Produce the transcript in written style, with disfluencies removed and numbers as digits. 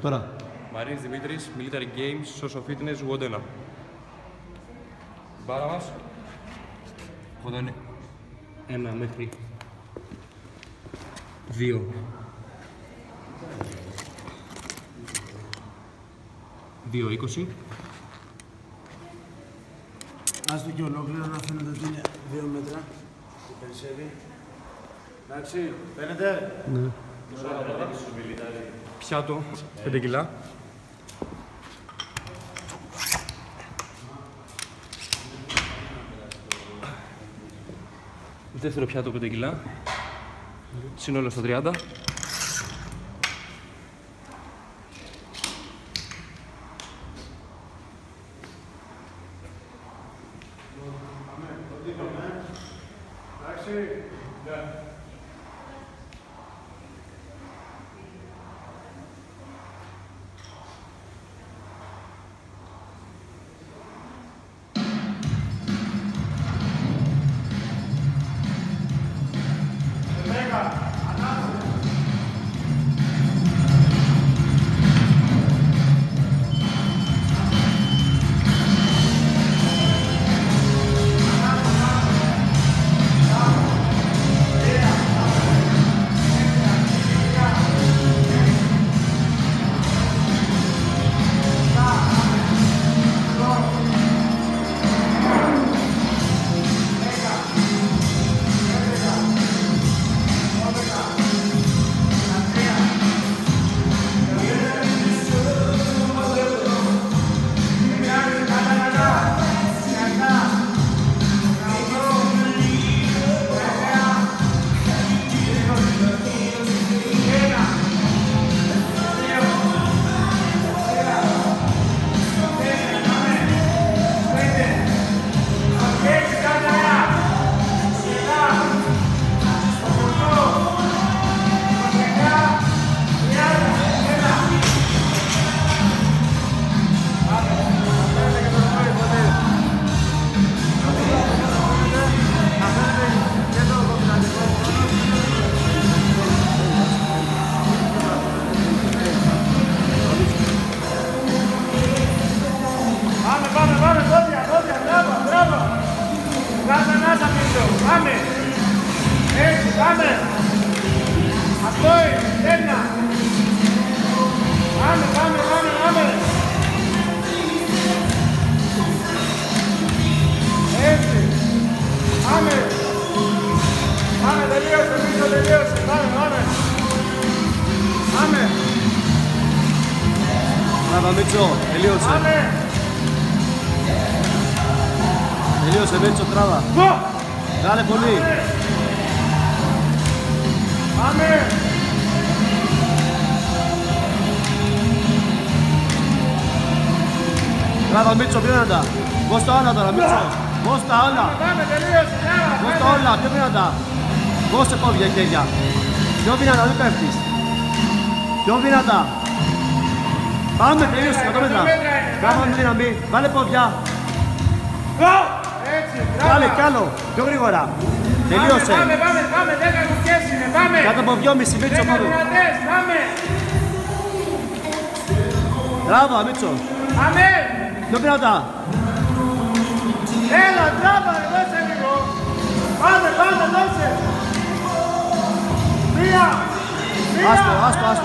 Τώρα. Μαρίνης Δημήτρης, Military Games, Social Fitness, Wodena. Μπάρα μας. Εδώ είναι 1 μέχρι 2. Δύο 20. Ας το και ολόκληρο να φαίνεται ότι είναι 2 μέτρα. Περισσεύει. Εντάξει, φαίνεται. Ναι. Πιάτο, 5 κιλά. Δεύτερο πιάτο, 5 κιλά. Σύνολο στα 30. Πάμε! Έτσι, πάμε! Αυτό είναι, ένα! Πάμε, πάμε, πάμε, πάμε! Έτσι! Πάμε! Πάμε, τελείωσε, πίσω, τελείωσε! Πάμε, πάμε! Πάμε! Μπράβο Μίτσο, τελείωσε. Πάμε! Τελείωσε Μίτσο, τράβα. Κάνε πολύ. Πάμε! Μπράβο Μίτσο, πιο δυνατά. Δώσ' τα όλα τώρα Μίτσο. Δώσ' τα όλα. Πάμε, τελείωσε, Δώσ' τα όλα, πιο δυνατά. Δώσε πόδια και χέρια. Πιο δυνατά, μην πέφτεις. Πιο δυνατά. Πάμε, τελείωσε, 100 μέτρα. Μπράβο με δύναμη, βάλε πόδια. Έτσι, Κάλε, κι άλλο, πιο γρήγορα. Τελείωσε. Πάμε, πάμε, πάμε, 10 κουκές είναι, πάμε. Κάτω από 2,5 Μίτσο πάνω. Πάμε. Μπράβο Μίτσο. Πάμε. Πιο δυνατά. Έλα, τράβα, δώσε λίγο. Πάμε, πάμε, δώσε. Μία. Άστο, άστο, άστο.